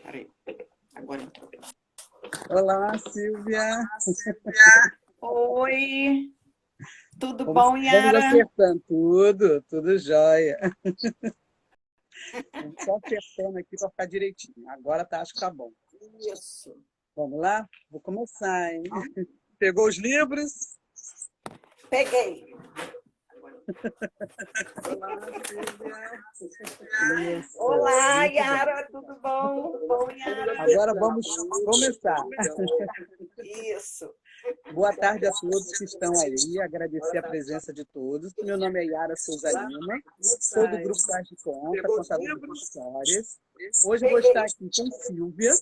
Peraí. Agora entrou. Olá, Silvia. Oi, tudo Vamos, bom, vamos Yara? acertando. Tudo jóia. Vamos só acertando aqui para ficar direitinho. Agora acho que tá bom. Isso. Vamos lá? Vou começar, hein? Pegou os livros? Peguei. Olá, Silvia. Isso. Olá, Muito bem. Yara, tudo bom? Bom, Yara? Agora vamos começar. Isso. Boa tarde a todos que estão aí, agradecer a presença de todos. Meu nome é Yara Souza Lima, sou do Grupo Faz de Conta, contadora de histórias. Hoje eu vou estar aqui com Silvia,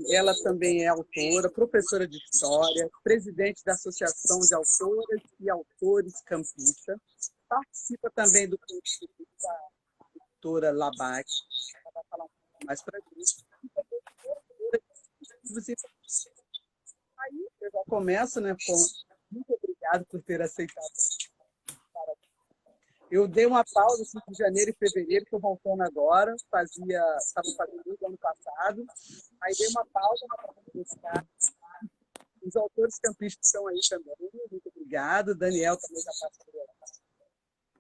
e ela também é autora, professora de história, presidente da Associação de Autoras e Autores Campista, participa também do coletivo da autora Labac, ela vai falar um pouco mais para a gente. Aí eu já começo, né? Muito obrigado por ter aceitado. Eu dei uma pausa de janeiro e fevereiro, estou voltando agora, estava fazendo desde o ano passado, aí dei uma pausa para buscar. Os autores campistas estão aí também, muito obrigado. Daniel também já passou por lá.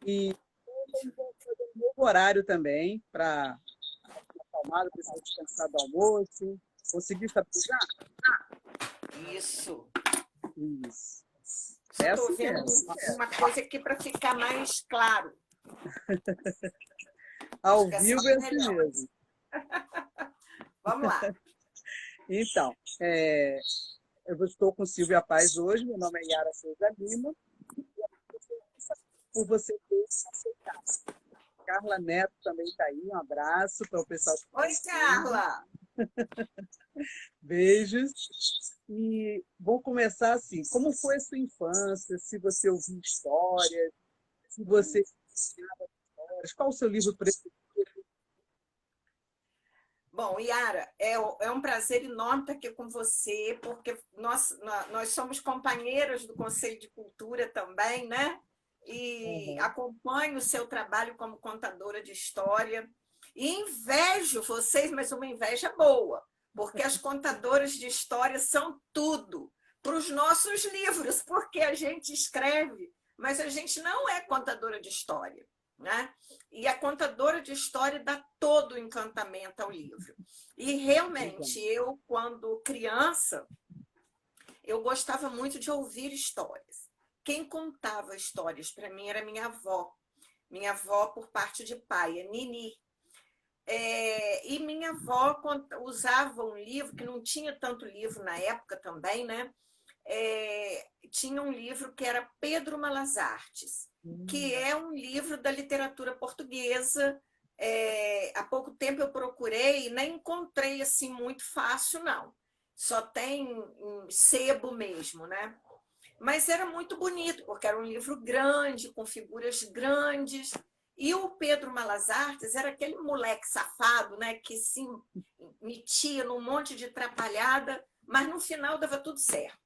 E eu vou fazer um novo horário também, para acalmar, para descansar do almoço. Conseguiu estabilizar? Isso. Isso. Só estou vendo uma coisa aqui para ficar mais claro. Ao vivo é assim mesmo. Vamos lá. Então, eu estou com Silvia Paz hoje, meu nome é Yara Souza Lima, por você ter aceitado. Carla Neto também está aí, um abraço para o pessoal. Oi, Carla! Beijos. E vou começar assim, como foi a sua infância, se você ouviu histórias, se você ensinava histórias, qual o seu livro preferido? Bom, Yara, é um prazer enorme estar aqui com você, porque nós somos companheiras do Conselho de Cultura também, né? E acompanho o seu trabalho como contadora de história. E invejo vocês, mas uma inveja boa, porque as contadoras de história são tudo para os nossos livros, porque a gente escreve, mas a gente não é contadora de história, né? E a contadora de história dá todo o encantamento ao livro. E realmente, eu, quando criança, eu gostava muito de ouvir histórias. Quem contava histórias para mim era minha avó por parte de pai, a Nini. E minha avó usava um livro, que não tinha tanto livro na época também, né? Tinha um livro que era Pedro Malas Artes, que é um livro da literatura portuguesa. Há pouco tempo eu procurei e nem encontrei assim muito fácil, não. Só tem sebo mesmo, né? Mas era muito bonito, porque era um livro grande, com figuras grandes. E o Pedro Malas Artes era aquele moleque safado, né, que se metia num monte de atrapalhada, mas no final dava tudo certo.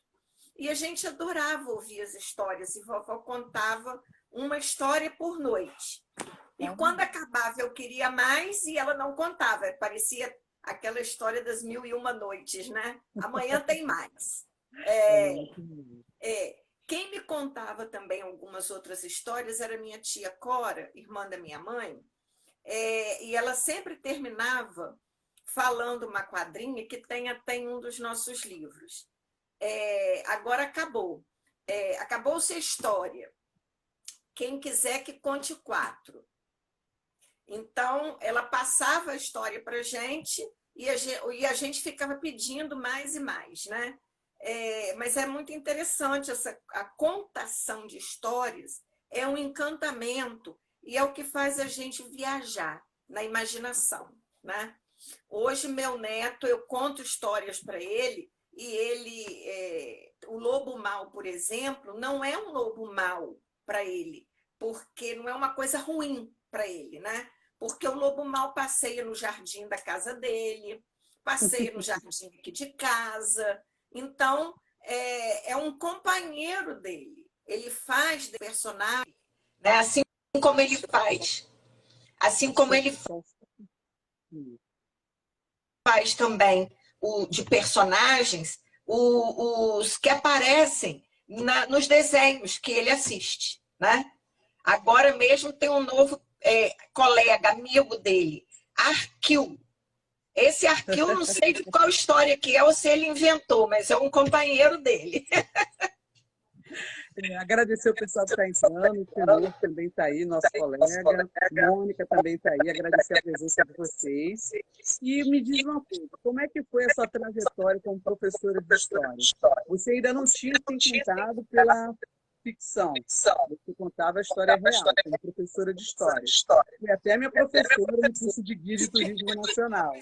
E a gente adorava ouvir as histórias, e vovó contava uma história por noite. E quando acabava eu queria mais e ela não contava, parecia aquela história das 1001 noites, né? Amanhã tem mais. Quem me contava também algumas outras histórias era minha tia Cora, irmã da minha mãe, e ela sempre terminava falando uma quadrinha que tem até em um dos nossos livros. Agora acabou. Acabou-se a história. Quem quiser que conte 4. Então, ela passava a história para a gente e a gente ficava pedindo mais e mais, né? Mas é muito interessante a contação de histórias, é um encantamento e é o que faz a gente viajar na imaginação, né? Hoje, meu neto, eu conto histórias para ele e o lobo mau, por exemplo, não é um lobo mau para ele, porque não é uma coisa ruim para ele, né? Porque o lobo mau passeia no jardim da casa dele, passeia no jardim aqui de casa. Então, é um companheiro dele. Ele faz de personagem, né? Assim como ele faz. Assim como ele faz também de personagens, os que aparecem nos desenhos que ele assiste, né? Agora mesmo tem um novo colega, amigo dele, Arquil. Esse Arquil, não sei de qual história que é ou se ele inventou, mas é um companheiro dele. Agradecer o pessoal que está entrando, o Fernando também está aí, nosso colega, Mônica também está aí, agradecer a presença de vocês. E me diz uma coisa, como é que foi a sua trajetória como professora de história? Você ainda não tinha se encantado pela ficção, você contava a história real, como professora de história. E até minha professora no curso de Guia de Turismo Nacional.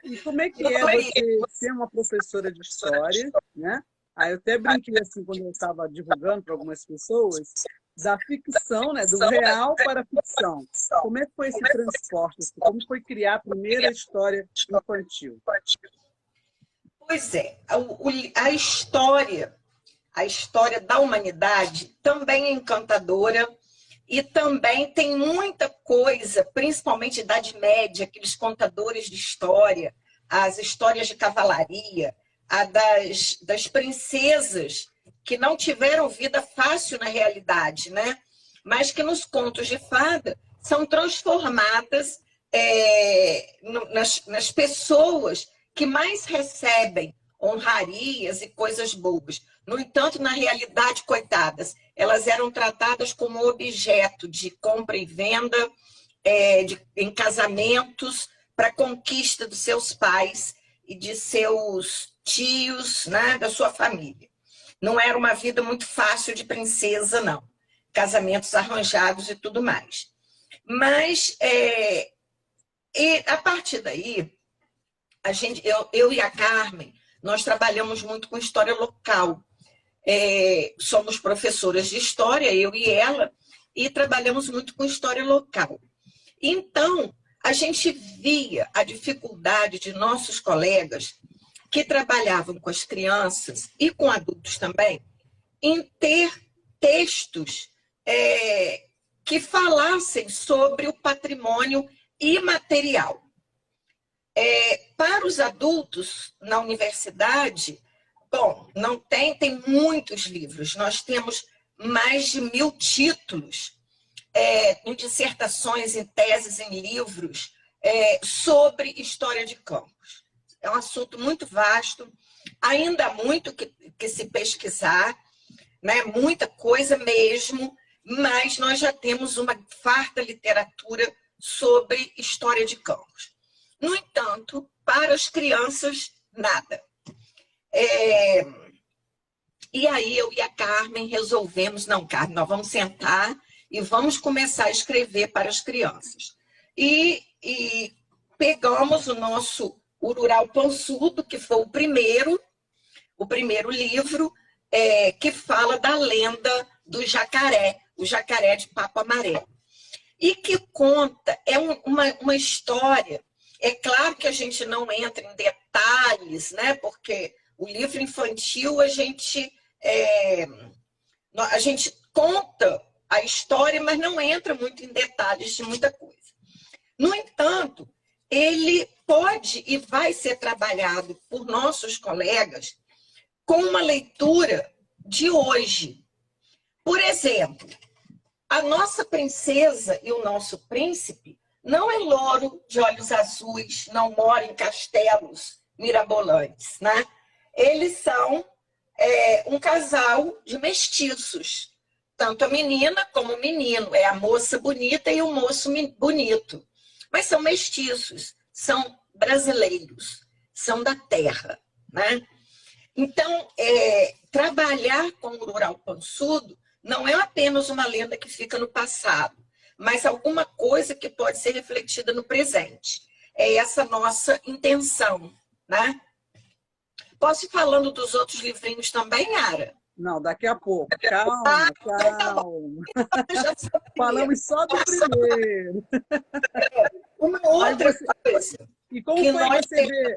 E como é que é você ser uma professora de história, né? Aí eu até brinquei assim, quando eu estava divulgando para algumas pessoas, da ficção, né, do real para a ficção. Como é que foi esse transporte? Como foi criar a primeira história infantil? Pois é, a história da humanidade também é encantadora e também tem muita coisa, principalmente Idade Média, aqueles contadores de história, as histórias de cavalaria, das princesas que não tiveram vida fácil na realidade, né? Mas que nos contos de fada são transformadas nas pessoas que mais recebem honrarias e coisas boas. No entanto, na realidade, coitadas, elas eram tratadas como objeto de compra e venda, em casamentos, para conquista dos seus pais e de seus tios, né, da sua família. Não era uma vida muito fácil de princesa, não. Casamentos arranjados e tudo mais. Mas, e a partir daí, eu e a Carmen, nós trabalhamos muito com história local. Somos professoras de história, eu e ela, e trabalhamos muito com história local. Então, a gente via a dificuldade de nossos colegas que trabalhavam com as crianças e com adultos também, em ter textos que falassem sobre o patrimônio imaterial. Para os adultos, na universidade, bom, não tem muitos livros. Nós temos mais de 1000 títulos em dissertações, em teses, em livros sobre história de campos. É um assunto muito vasto, ainda há muito que se pesquisar, né? Muita coisa mesmo, mas nós já temos uma farta literatura sobre história de campos. No entanto, para as crianças, nada. E aí eu e a Carmen resolvemos, não, Carmen, nós vamos sentar e vamos começar a escrever para as crianças. E pegamos o nosso Urural Pançudo, que foi o primeiro livro que fala da lenda do jacaré, o jacaré de papo amarelo. E que conta, uma história. É claro que a gente não entra em detalhes, né? Porque o livro infantil a gente conta a história, mas não entra muito em detalhes de muita coisa. No entanto, ele pode e vai ser trabalhado por nossos colegas com uma leitura de hoje. Por exemplo, a nossa princesa e o nosso príncipe não é louro de olhos azuis, não mora em castelos mirabolantes, né? Eles são um casal de mestiços, tanto a menina como o menino, é a moça bonita e o moço bonito, mas são mestiços, são brasileiros, são da terra, né? Então, trabalhar com o Urural Pançudo não é apenas uma lenda que fica no passado, mas alguma coisa que pode ser refletida no presente. É essa nossa intenção, né? Posso ir falando dos outros livrinhos também, Yara? Não, daqui a pouco. Calma, calma. Falamos só do primeiro. Uma outra coisa. E como foi você ver?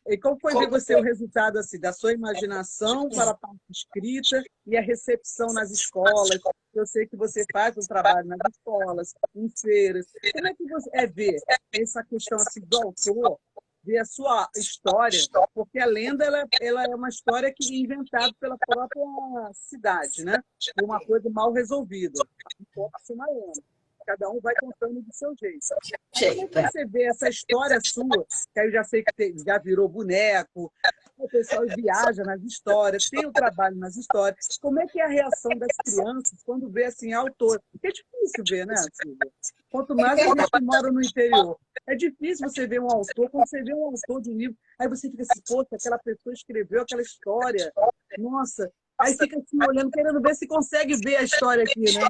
E como foi ver você o resultado assim, da sua imaginação para a parte escrita e a recepção nas escolas? Eu sei que você faz um trabalho nas escolas, em feiras. Como é que você ver essa questão assim, do autor, ver a sua história? Porque a lenda ela é uma história que é inventada pela própria cidade, né? Por uma coisa mal resolvida. Não pode ser uma lenda. Cada um vai contando do seu jeito. Como é que você vê essa história sua, que aí eu já sei que já virou boneco, o pessoal viaja nas histórias, tem o trabalho nas histórias. Como é que é a reação das crianças quando vê assim, autor? Porque é difícil ver, né, Silvia? Quanto mais a gente que mora no interior. É difícil você ver um autor, quando você vê um autor de um livro, aí você fica assim, poxa, aquela pessoa escreveu aquela história. Nossa, aí fica assim olhando, querendo ver se consegue ver a história aqui, né?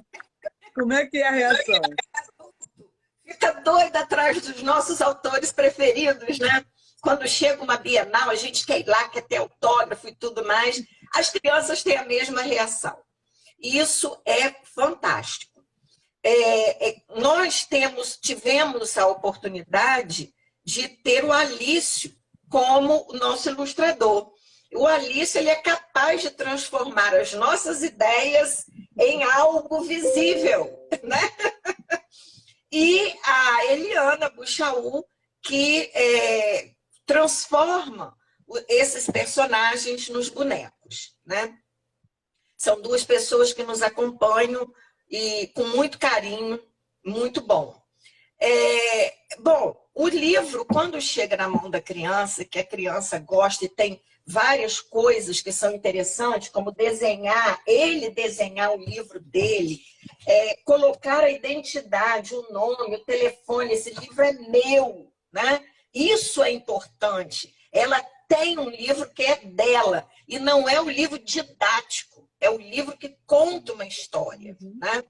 Como é que é a reação? Fica doida atrás dos nossos autores preferidos, né? Quando chega uma Bienal, a gente quer ir lá, quer ter autógrafo e tudo mais. As crianças têm a mesma reação. E isso é fantástico. Nós tivemos a oportunidade de ter o Alício como o nosso ilustrador. O Alício ele é capaz de transformar as nossas ideias em algo visível, né? E a Eliana Buchaú, que transforma esses personagens nos bonecos, né? São duas pessoas que nos acompanham e com muito carinho, muito bom. Bom, o livro, quando chega na mão da criança, que a criança gosta e tem várias coisas que são interessantes, como desenhar, ele desenhar o livro dele, colocar a identidade, o nome, o telefone, esse livro é meu, né? Isso é importante. Ela tem um livro que é dela, e não é um livro didático, é um livro que conta uma história, né?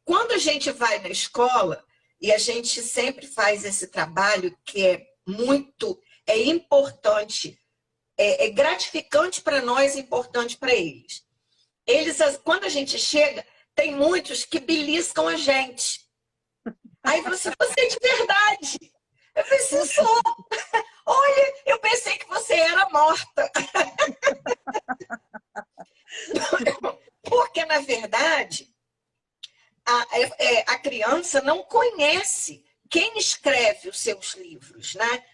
Quando a gente vai na escola, e a gente sempre faz esse trabalho que é muito importante, é gratificante para nós, importante para eles. Quando a gente chega, tem muitos que beliscam a gente. Aí você é de verdade. Eu pensei, sou. Olha, eu pensei que você era morta. Porque, na verdade, a criança não conhece quem escreve os seus livros, né?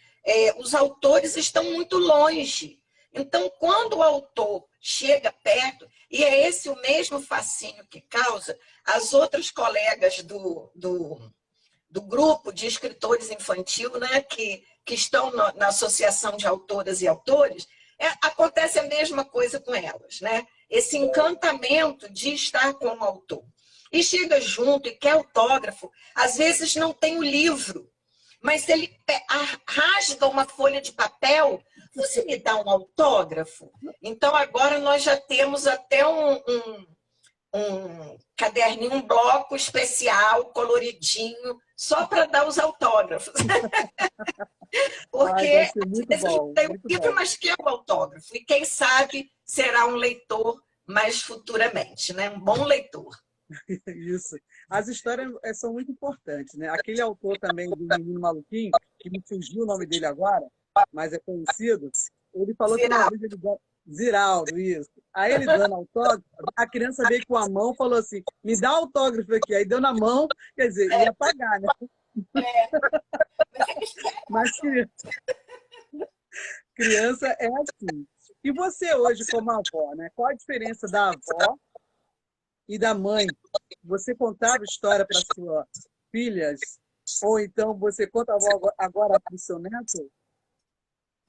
Os autores estão muito longe. Então, quando o autor chega perto, e é esse o mesmo fascínio que causa as outras colegas do grupo de escritores infantil, né, que estão na Associação de Autoras e Autores, acontece a mesma coisa com elas, né? Esse encantamento de estar com o autor. E chega junto e quer autógrafo, às vezes não tem o livro, mas ele rasga uma folha de papel, você me dá um autógrafo? Então, agora nós já temos até um caderninho, um bloco especial, coloridinho, só para dar os autógrafos. Porque às vezes a gente tem um livro, mas quer o autógrafo. E quem sabe será um leitor mais futuramente, né? Um bom leitor. Isso. As histórias são muito importantes, né? Aquele autor também do Menino Maluquinho, que me fugiu o nome dele agora, mas é conhecido, ele falou Ziraldo. Que uma vez ele... Ziraldo, isso. Aí ele dando autógrafo, a criança veio com a mão e falou assim, me dá autógrafo aqui. Aí deu na mão, quer dizer, ia pagar, né? Mas criança é assim. E você hoje, como avó, né? Qual a diferença da avó e da mãe? Você contava história para suas filhas? Ou então você conta agora para o seu neto?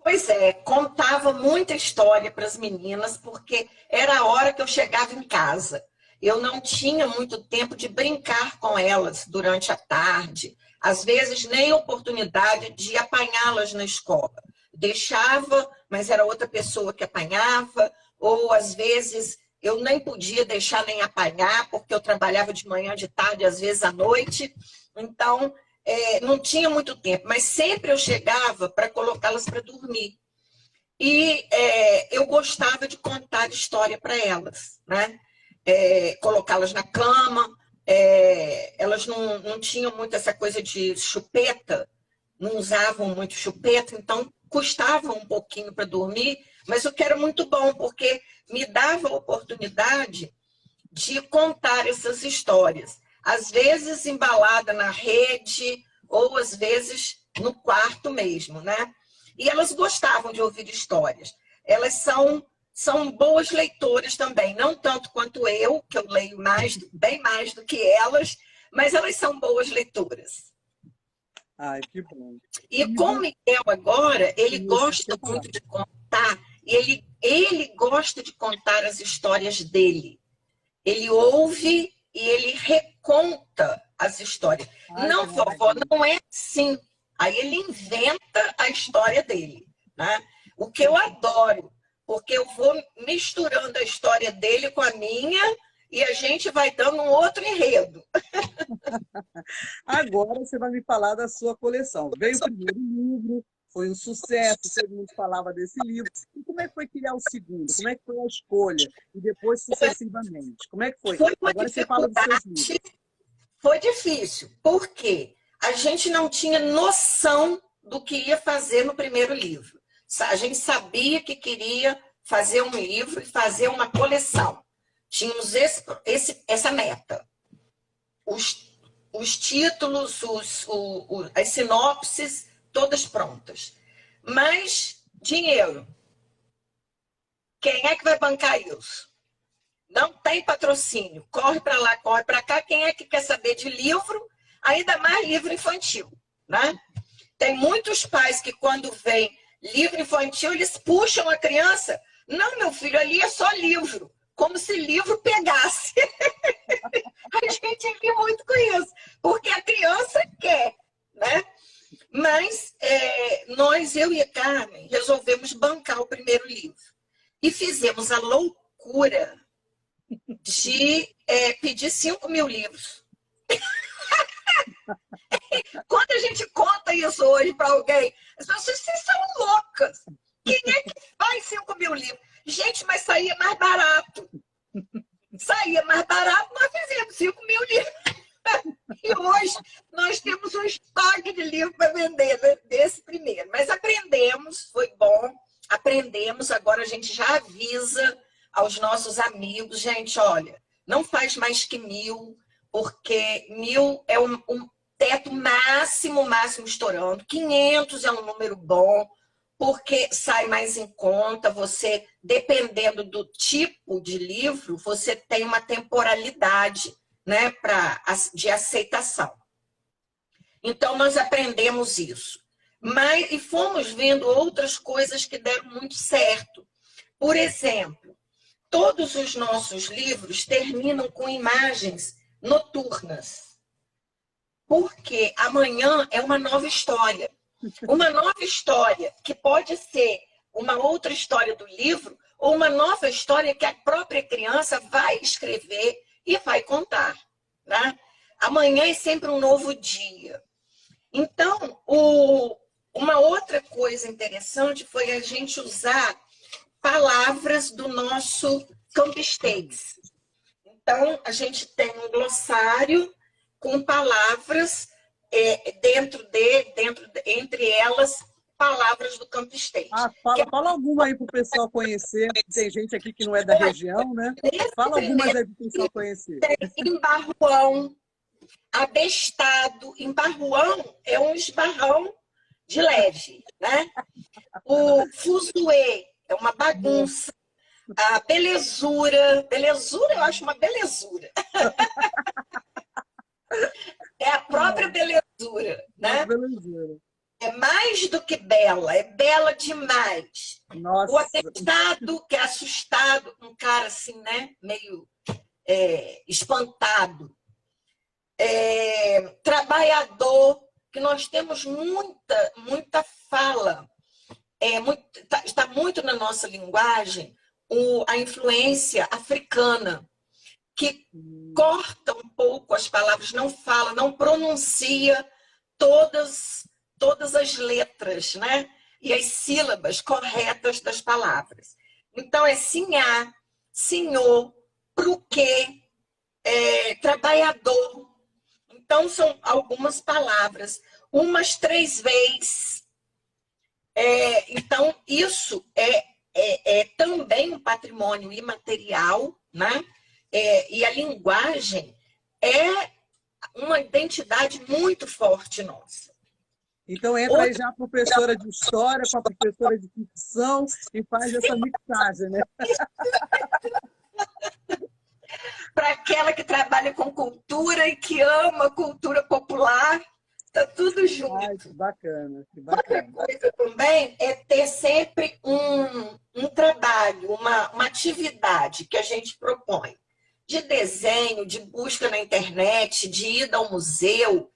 Pois contava muita história para as meninas, porque era a hora que eu chegava em casa. Eu não tinha muito tempo de brincar com elas durante a tarde. Às vezes, nem oportunidade de apanhá-las na escola. Deixava, mas era outra pessoa que apanhava, ou às vezes eu nem podia deixar nem apanhar, porque eu trabalhava de manhã, de tarde, às vezes à noite. Então, não tinha muito tempo, mas sempre eu chegava para colocá-las para dormir. E eu gostava de contar história para elas, né? Colocá-las na cama. Elas não tinham muito essa coisa de chupeta, não usavam muito chupeta, então custava um pouquinho para dormir, mas o que era muito bom, porque me dava a oportunidade de contar essas histórias. Às vezes embalada na rede, ou às vezes no quarto mesmo, né? E elas gostavam de ouvir histórias. Elas são boas leitoras também, não tanto quanto eu, que eu leio bem mais do que elas, mas elas são boas leitoras. Ai, que bom. E com o Miguel agora, ele gosta muito de contar, e ele gosta de contar as histórias dele. Ele ouve e ele reconta as histórias. Ai, não, vovó, não é assim. Aí ele inventa a história dele, né? O que eu adoro, porque eu vou misturando a história dele com a minha e a gente vai dando um outro enredo. Agora você vai me falar da sua coleção. Veio o primeiro livro, foi um sucesso, todo mundo falava desse livro. E como é que foi criar o segundo? Como é que foi a escolha? E depois sucessivamente. Como é que foi? Agora você fala dos seus livros. Foi difícil, porque a gente não tinha noção do que ia fazer no primeiro livro. A gente sabia que queria fazer um livro e fazer uma coleção. Tínhamos essa meta. Os títulos, as sinopses, todas prontas. Mas dinheiro. Quem é que vai bancar isso? Não tem patrocínio. Corre para lá, corre para cá. Quem é que quer saber de livro? Ainda mais livro infantil, né? Tem muitos pais que, quando vem livro infantil, eles puxam a criança. Não, meu filho, ali é só livro. Como se livro pegasse. A gente ri muito com isso. Porque a criança quer, né? Mas nós, eu e a Carmen, resolvemos bancar o primeiro livro. E fizemos a loucura de pedir 5.000 livros. Quando a gente conta isso hoje para alguém, as pessoas, vocês são loucas. Quem é que faz 5.000 livros? Gente, mas saía mais barato. Saía mais barato, nós fizemos 5.000 livros. E hoje nós temos um estoque de livros para vender desse primeiro. Mas aprendemos, foi bom, aprendemos, agora a gente já avisa aos nossos amigos, gente, olha, não faz mais que 1.000, porque 1.000 é um teto máximo estourando. 500 é um número bom, porque sai mais em conta. Você, dependendo do tipo de livro, você tem uma temporalidade, né, de aceitação. Então, nós aprendemos isso. E fomos vendo outras coisas que deram muito certo. Por exemplo, todos os nossos livros terminam com imagens noturnas. Porque amanhã é uma nova história. Uma nova história que pode ser uma outra história do livro ou uma nova história que a própria criança vai escrever e vai contar. Né? Amanhã é sempre um novo dia. Então, uma outra coisa interessante foi a gente usar palavras do nosso Campsteaks. Então, a gente tem um glossário com palavras entre elas, palavras do Campsteaks. Fala alguma aí para o pessoal conhecer. Tem gente aqui que não é da região, né? Fala algumas aí para o pessoal conhecer. Tem embarruão, abestado. Embarruão é um esbarrão de leve, né? O fuzuê é uma bagunça. A belezura eu acho uma belezura. É a própria belezura, né? É mais do que bela, é bela demais. Nossa. O atestado, que é assustado, um cara assim, né? Meio espantado. Trabalhador, que nós temos muita fala. Está muito na nossa linguagem a influência africana, que corta um pouco as palavras, não fala, não pronuncia todas as letras, né? E as sílabas corretas das palavras. Então, é sinhá, senhor, pro quê, trabalhador. Então, são algumas palavras. Umas 3 vezes. Então, isso é também um patrimônio imaterial, né? E a linguagem é uma identidade muito forte nossa. Então entra aí já a professora de história com a professora de ficção e faz essa mixagem, né? Para aquela que trabalha com cultura e que ama a cultura popular, está tudo junto. Ai, que bacana, que bacana. Outra coisa também é ter sempre um trabalho, uma atividade que a gente propõe. De desenho, de busca na internet, de ir ao museu,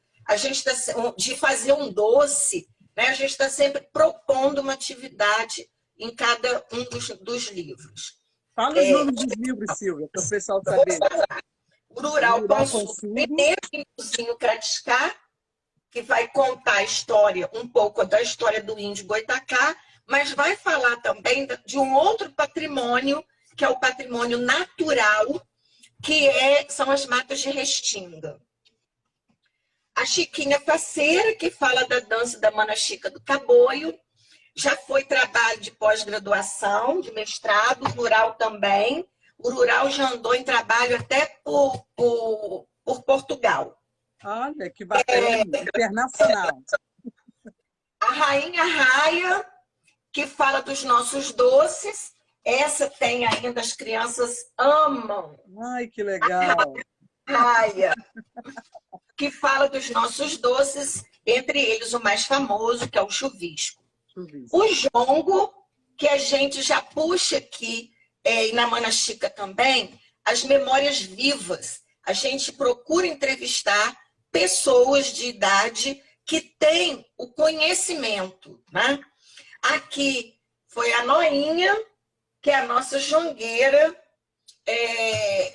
de fazer um doce, né? A gente está sempre propondo uma atividade em cada um dos livros. Fala os nomes dos livros, Silvia, para o pessoal saber. Rural Consul, primeiro livrozinho Kratiská, que vai contar a história, um pouco da história do índio Goitacá, mas vai falar também de um outro patrimônio, que é o patrimônio natural, que são as matas de restinga. A Chiquinha Faceira, que fala da dança da Mana Chica do Caboio, já foi trabalho de pós-graduação, de mestrado, rural também. O rural já andou em trabalho até por Portugal. Olha, que bacana, internacional. A Rainha Raia, que fala dos nossos doces. Essa tem ainda, as crianças amam. Ai, que legal. A Raia, que fala dos nossos doces, entre eles o mais famoso, que é o chuvisco. O jongo, que a gente já puxa aqui, e na Mana Chica também, as memórias vivas. A gente procura entrevistar pessoas de idade que têm o conhecimento, né? Aqui foi a Noinha, que é a nossa jongueira.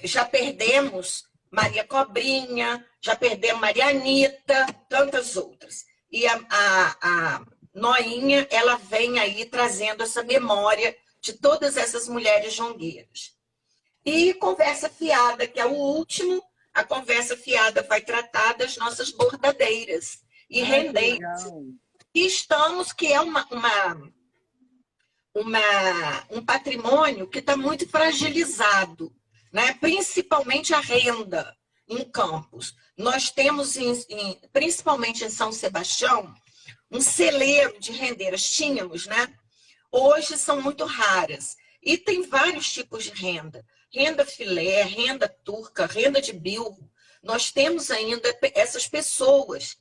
Já perdemos Maria Cobrinha, já perdemos Maria Anitta, tantas outras. E a Noinha, ela vem aí trazendo essa memória de todas essas mulheres jongueiras. E conversa fiada, que é o último. A conversa fiada vai tratar das nossas bordadeiras e rendeiras. E estamos, que é um patrimônio que está muito fragilizado, né? Principalmente a renda em Campos. Nós temos, principalmente em São Sebastião, um celeiro de rendeiras. Tínhamos, né? Hoje são muito raras. E tem vários tipos de renda. Renda filé, renda turca, renda de bilro. Nós temos ainda essas pessoas.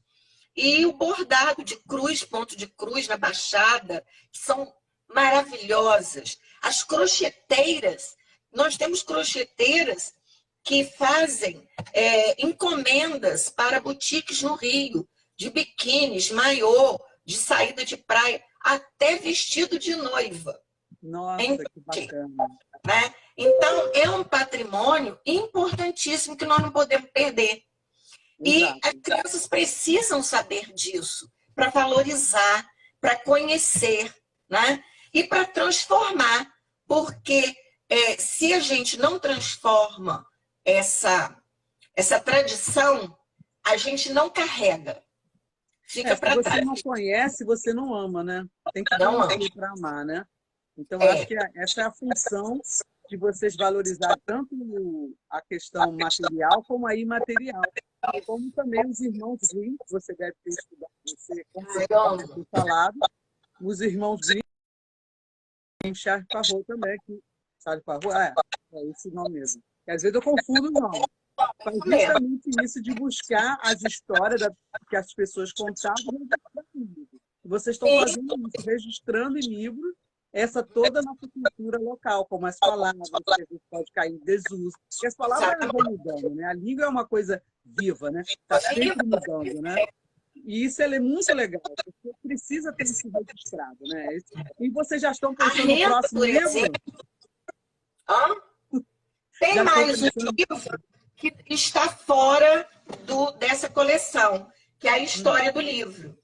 E o bordado de cruz, ponto de cruz na Baixada, que são maravilhosas. As crocheteiras, nós temos crocheteiras que fazem encomendas para boutiques no Rio, de biquínis, maiô, de saída de praia, até vestido de noiva. Nossa, que bacana. Né? Então, é um patrimônio importantíssimo que nós não podemos perder. Exato. E as crianças precisam saber disso para valorizar, para conhecer, né? E para transformar, porque se a gente não transforma essa tradição, a gente não carrega. Fica para trás. Se você não conhece, você não ama, né? Tem que conhecer para amar, né? Então, acho que essa é a função de vocês valorizar tanto a questão material como a imaterial. Como também os irmãos Grimm, que você deve ter estudado, você com certeza deve ter falado, os irmãos Grimm, tem Charles Perrault também, que Charles Perrault, é esse nome mesmo. E às vezes eu confundo o nome. Faz justamente isso de buscar as histórias que as pessoas contavam. Vocês estão fazendo isso, registrando em livros essa toda a nossa cultura local, como as palavras, que a gente pode cair em desuso. Porque as palavras vão mudando, né? A língua é uma coisa viva, né? Está sempre mudando, né? E isso é muito legal, porque precisa ter isso registrado, né? E vocês já estão pensando no próximo livro? Tem mais um livro que está fora dessa coleção, que é a história do livro.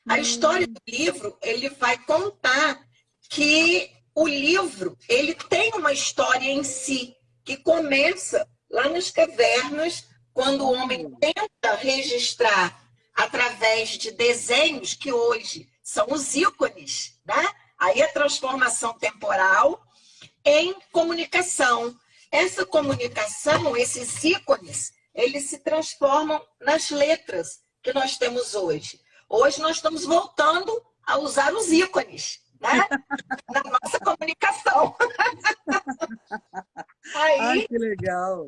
A história do livro, ele vai contar que o livro ele tem uma história em si, que começa lá nas cavernas, quando o homem tenta registrar através de desenhos que hoje são os ícones, né? Aí a transformação temporal em comunicação. Essa comunicação, esses ícones, eles se transformam nas letras que nós temos hoje. Hoje nós estamos voltando a usar os ícones, né? Na nossa comunicação. Aí, Ai, que legal!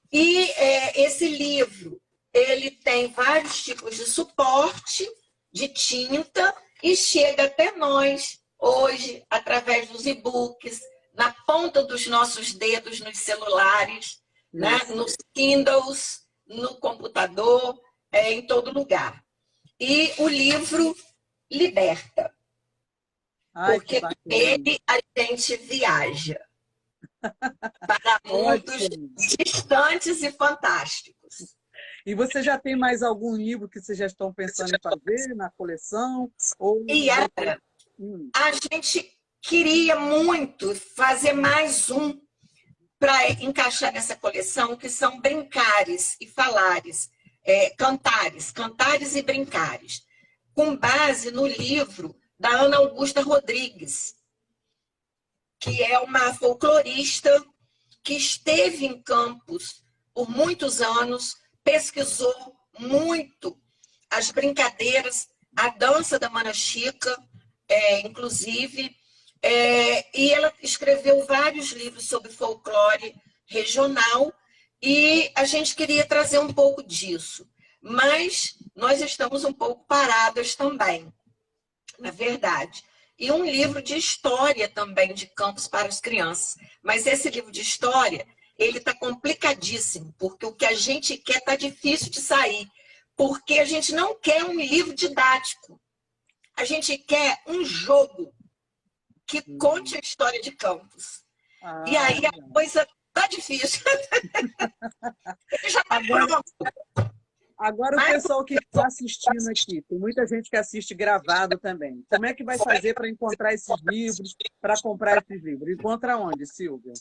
Esse livro, ele tem vários tipos de suporte, de tinta, e chega até nós hoje, através dos e-books, na ponta dos nossos dedos, nos celulares, né? Nos Kindles, no computador, em todo lugar. E o livro liberta. Ai, porque com ele a gente viaja para mundos distantes e fantásticos. E você já tem mais algum livro que vocês já estão pensando em fazer na coleção? Ou... Yara, a gente queria muito fazer mais um para encaixar nessa coleção, que são brincares e falares, cantares e brincares, com base no livro da Ana Augusta Rodrigues, que é uma folclorista que esteve em Campos por muitos anos, pesquisou muito as brincadeiras, a dança da Manaxica, inclusive, e ela escreveu vários livros sobre folclore regional, e a gente queria trazer um pouco disso. Mas nós estamos um pouco paradas também, na verdade. E um livro de história também de Campos para as crianças. Mas esse livro de história, ele está complicadíssimo, porque o que a gente quer está difícil de sair. Porque a gente não quer um livro didático. A gente quer um jogo que conte a história de Campos. E aí a coisa está difícil. Ele já está pronto. Agora o pessoal que está assistindo aqui, tem muita gente que assiste gravado também. Como é que vai fazer para encontrar esses livros, para comprar esses livros? Encontra onde, Silvia?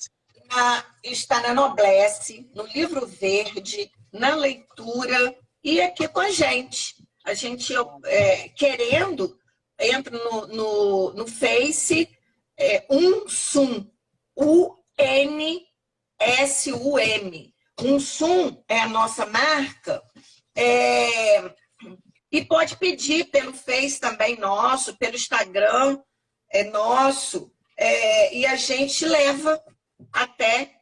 Está na Noblesse, no Livro Verde, na leitura e aqui com a gente. A gente, querendo, entra no Face, Unsum, U-N-S-U-M. Unsum é a nossa marca. E pode pedir pelo Face também nosso, pelo Instagram nosso, e a gente leva até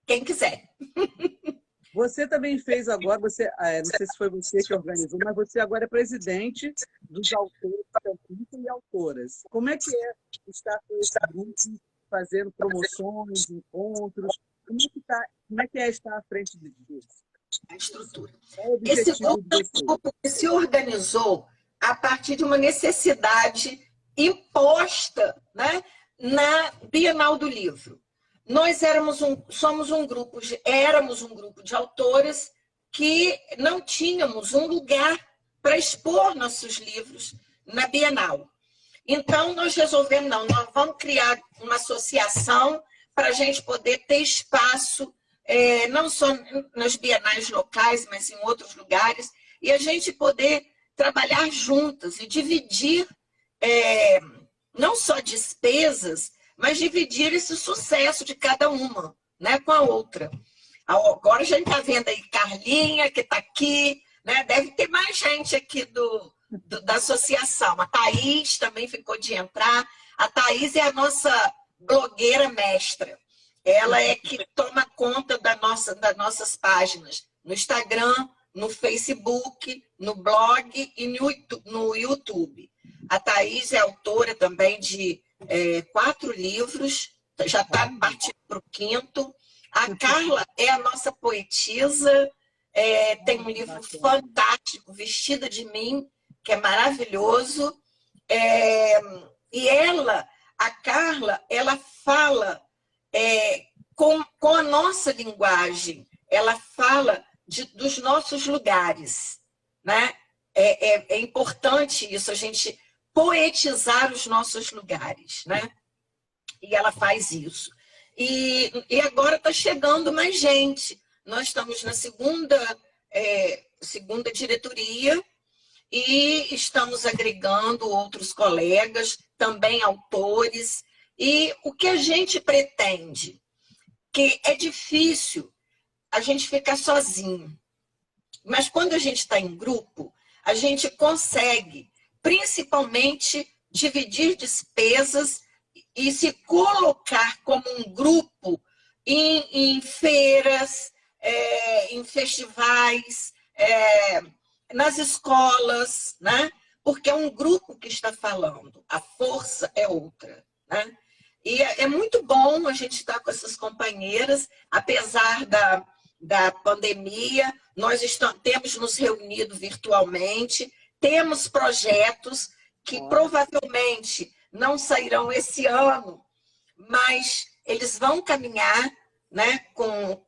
quem quiser. Você também fez agora, não sei se foi você que organizou, mas você agora é presidente dos autores e autoras. Como é que é estar com esse grupo, fazendo promoções, encontros? Como é que é estar à frente disso? A estrutura. Esse grupo se organizou a partir de uma necessidade imposta, né, na Bienal do Livro. Nós éramos um grupo de autoras que não tínhamos um lugar para expor nossos livros na Bienal. Então, nós resolvemos, nós vamos criar uma associação para a gente poder ter espaço, não só nas bienais locais, mas em outros lugares, e a gente poder trabalhar juntas e dividir não só despesas, mas dividir esse sucesso de cada uma, né, com a outra. Agora a gente está vendo aí Carlinha, que está aqui, né, deve ter mais gente aqui da associação. A Thaís também ficou de entrar. A Thaís é a nossa blogueira mestra. Ela é que toma conta das nossas páginas no Instagram, no Facebook, no blog e no YouTube. A Thaís é autora também de 4 livros, já está partindo para o 5º. A Carla é a nossa poetisa, tem um livro fantástico, Vestida de Mim, que é maravilhoso. E a Carla, ela fala com a nossa linguagem, ela fala dos nossos lugares, né? É importante isso, a gente poetizar os nossos lugares, né? E ela faz isso. E agora está chegando mais gente. Nós estamos na segunda diretoria e estamos agregando outros colegas, também autores. E o que a gente pretende? Que é difícil a gente ficar sozinho. Mas quando a gente está em grupo, a gente consegue, principalmente, dividir despesas e se colocar como um grupo em feiras, em festivais, nas escolas, né? Porque é um grupo que está falando, a força é outra, né? E é muito bom a gente estar com essas companheiras, apesar da pandemia, nós temos nos reunido virtualmente, temos projetos que provavelmente não sairão esse ano, mas eles vão caminhar, né, com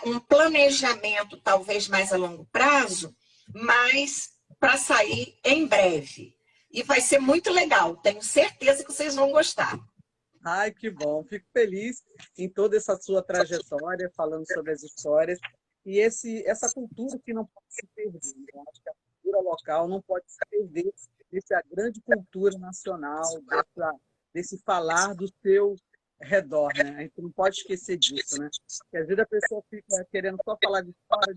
um planejamento talvez mais a longo prazo, mas para sair em breve. E vai ser muito legal, tenho certeza que vocês vão gostar. Ai, que bom. Fico feliz em toda essa sua trajetória, falando sobre as histórias. E essa cultura que não pode se perder. Eu acho que a cultura local não pode se perder dessa grande cultura nacional, desse falar do seu redor, né? A gente não pode esquecer disso, né? Porque às vezes a pessoa fica querendo só falar de fora,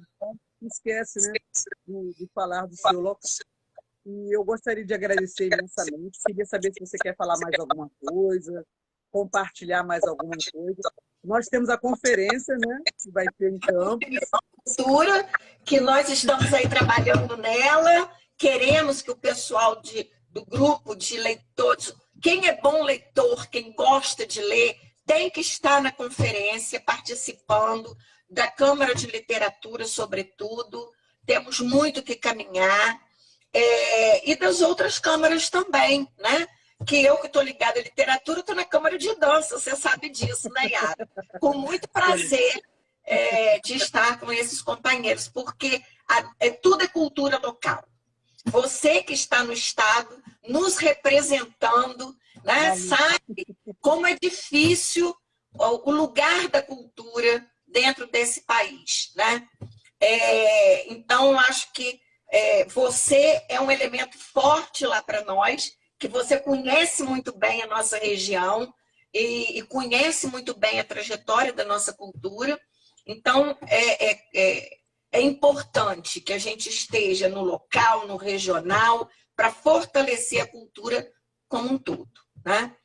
e esquece, né, de falar do seu local. E eu gostaria de agradecer imensamente. Queria saber se você quer falar mais alguma coisa, compartilhar mais alguma coisa. Nós temos a conferência, né, que vai ter em Campos. Cultura, que nós estamos aí trabalhando nela, queremos que o pessoal do grupo de leitores, quem é bom leitor, quem gosta de ler, tem que estar na conferência, participando da Câmara de Literatura, sobretudo. Temos muito que caminhar. E das outras câmaras também, né? Que eu que estou ligada à literatura, estou na Câmara de Dança, você sabe disso, né, Yara? Com muito prazer de estar com esses companheiros, porque tudo é cultura local. Você que está no Estado, nos representando, né, sabe como é difícil o lugar da cultura dentro desse país, né? Então, acho que você é um elemento forte lá para nós, que você conhece muito bem a nossa região e conhece muito bem a trajetória da nossa cultura. Então, é importante que a gente esteja no local, no regional, para fortalecer a cultura como um todo, né?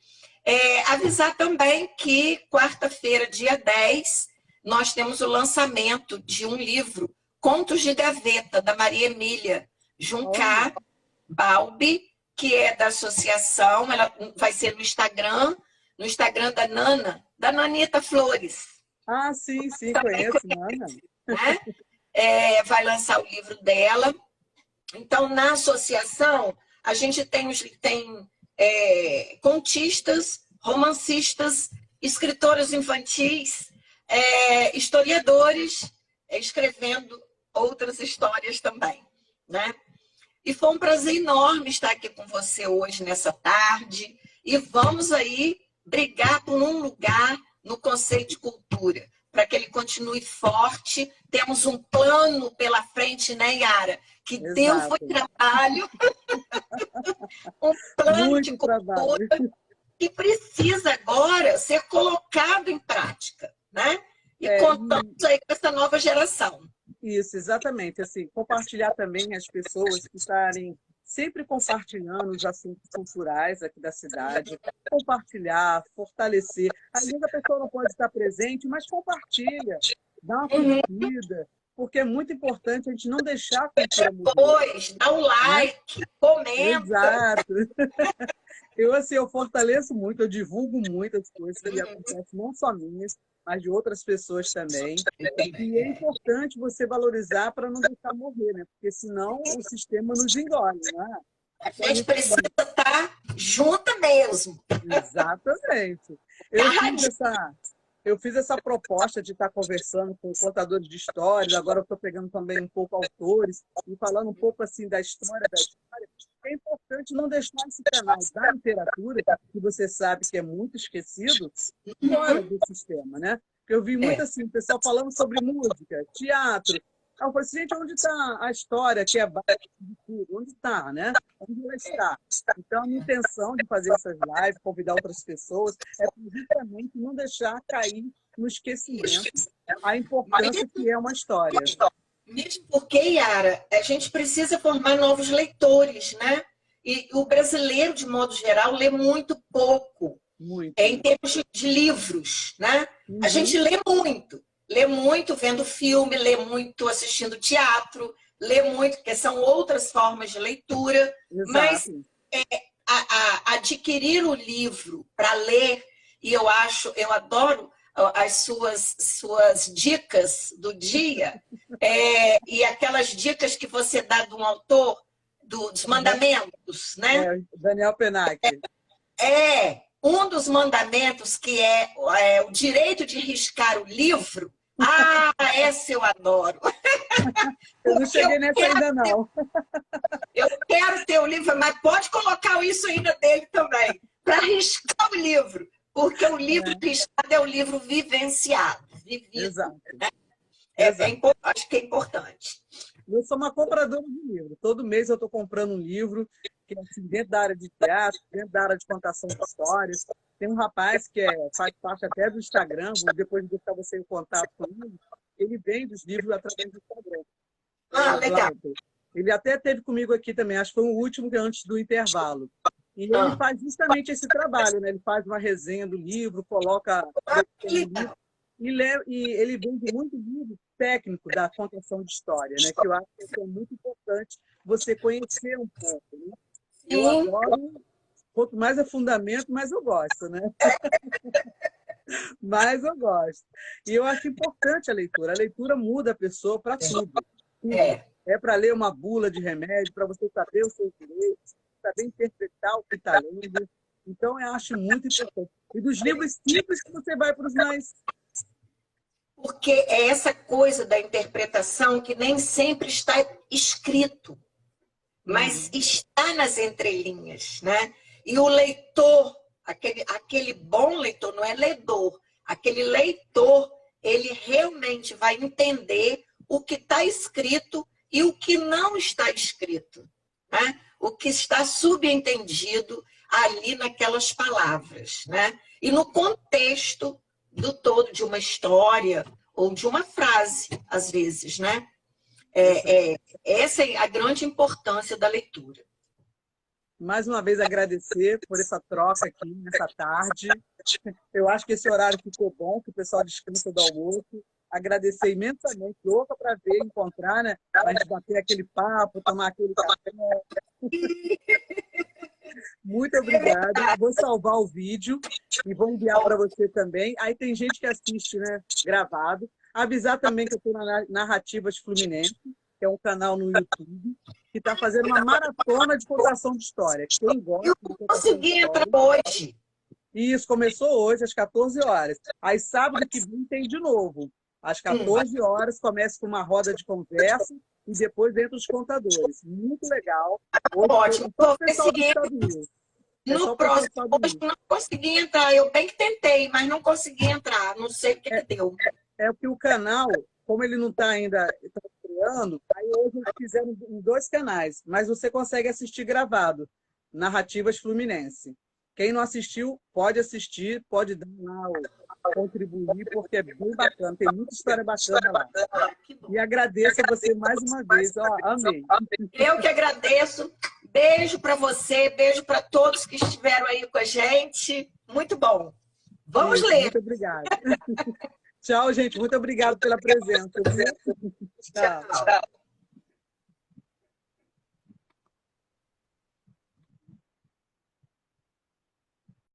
Avisar também que quarta-feira, dia 10, nós temos o lançamento de um livro, Contos de Gaveta, da Maria Emília Juncá Balbi, que é da associação. Ela vai ser no Instagram da Nanita Flores. Ah, sim, conheço, Nana. Né? Vai lançar o livro dela. Então, na associação, a gente tem contistas, romancistas, escritoras infantis, historiadores, escrevendo outras histórias também, né? E foi um prazer enorme estar aqui com você hoje, nessa tarde, e vamos aí brigar por um lugar no Conselho de Cultura, para que ele continue forte. Temos um plano pela frente, né, Yara? Que Exato. Deus foi trabalho. Um plano muito de cultura trabalho. que precisa agora ser colocado em prática, né? E contamos aí com essa nova geração. Isso, exatamente. Assim, compartilhar também as pessoas que estarem sempre compartilhando os assuntos culturais aqui da cidade, compartilhar, fortalecer. Às vezes a pessoa não pode estar presente, mas compartilha, dá uma curtida, porque é muito importante a gente não deixar a cultura morrer. Depois, dá um like, comenta. Exato. Eu fortaleço muito, eu divulgo muitas coisas que acontecem, não só minhas, mas de outras pessoas também. E é importante você valorizar para não deixar morrer, né? Porque senão o sistema nos engole, né? A gente precisa estar junta mesmo. Exatamente. Eu fiz essa proposta de estar conversando com contadores de histórias, agora eu estou pegando também um pouco autores e falando um pouco assim da história. É importante não deixar esse canal da literatura, que você sabe que é muito esquecido, fora do sistema, né? Porque eu vi muito assim, o pessoal falando sobre música, teatro, Aí eu falei assim, gente, onde está a história que é base de tudo? Onde está, né? Onde ela está? Então, a minha intenção de fazer essas lives, convidar outras pessoas, é justamente não deixar cair no esquecimento a importância que é uma história. Mesmo porque, Yara, a gente precisa formar novos leitores, né? E o brasileiro, de modo geral, lê muito pouco. Muito. Em termos de livros, né? A gente lê muito vendo filme, lê muito assistindo teatro, lê muito, porque são outras formas de leitura. Exato. Mas adquirir o livro para ler, e eu adoro as suas dicas do dia, e aquelas dicas que você dá de um autor, dos mandamentos, né? Daniel Pennac. Um dos mandamentos que é o direito de riscar o livro. Essa eu adoro. Eu não cheguei nessa ainda, não. Eu quero ter o livro, mas pode colocar isso ainda dele também, para riscar o livro. Porque o livro riscado é o livro vivenciado, vivido. Exato. Né? Acho que é importante. Eu sou uma compradora de livro. Todo mês eu estou comprando um livro que é assim, dentro da área de teatro, dentro da área de contação de histórias. Tem um rapaz que faz parte até do Instagram, vou depois deixar você em contato com ele. Ele vende os livros através do Instagram. Legal. Ele até esteve comigo aqui também, acho que foi o último, que é antes do intervalo. E ele faz justamente esse trabalho, né? Ele faz uma resenha do livro, coloca... E ele vende muito livro técnico da contação de história, né? Que eu acho que é muito importante você conhecer um pouco, né? Eu adoro, quanto mais é fundamento, mais eu gosto, né? Mais eu gosto. E eu acho importante a leitura. A leitura muda a pessoa para tudo. É para ler uma bula de remédio, para você saber os seus direitos, saber interpretar o que está lendo. Então, eu acho muito importante. E dos livros simples que você vai para os mais... Porque é essa coisa da interpretação que nem sempre está escrito, mas está nas entrelinhas, né? E o leitor, aquele bom leitor, não é ledor, aquele leitor, ele realmente vai entender o que está escrito e o que não está escrito, né? O que está subentendido ali naquelas palavras, né? E no contexto do todo de uma história ou de uma frase, às vezes, né? Essa é a grande importância da leitura. Mais uma vez agradecer por essa troca aqui nessa tarde. Eu acho que esse horário ficou bom, que o pessoal descansa do almoço. Agradecer imensamente, louca para ver, encontrar, né? A gente bater aquele papo, tomar aquele café. Muito obrigada. Vou salvar o vídeo e vou enviar para você também. Aí tem gente que assiste, né, gravado. Avisar também que eu estou na Narrativas Fluminense, que é um canal no YouTube, que está fazendo uma maratona de contação de história. Quem gosta de contação consegui entrar hoje. Isso, começou hoje, às 14 horas. Aí sábado que vem tem de novo. Às 14 horas começa com uma roda de conversa e depois entra os contadores. Muito legal. Ótimo. No próximo, hoje não consegui entrar. Eu bem que tentei, mas não consegui entrar. Não sei o que deu. É porque o canal, como ele não está ainda criando, aí hoje eles fizeram em 2 canais, mas você consegue assistir gravado. Narrativas Fluminense. Quem não assistiu, pode assistir, pode dar lá, contribuir, porque é bem bacana, tem muita história bacana lá. E agradeço a você mais uma vez. Amei. Eu que agradeço. Beijo para você, beijo para todos que estiveram aí com a gente. Muito bom. Vamos ler. Muito obrigada. Tchau, gente. Muito obrigado pela presença. Tchau.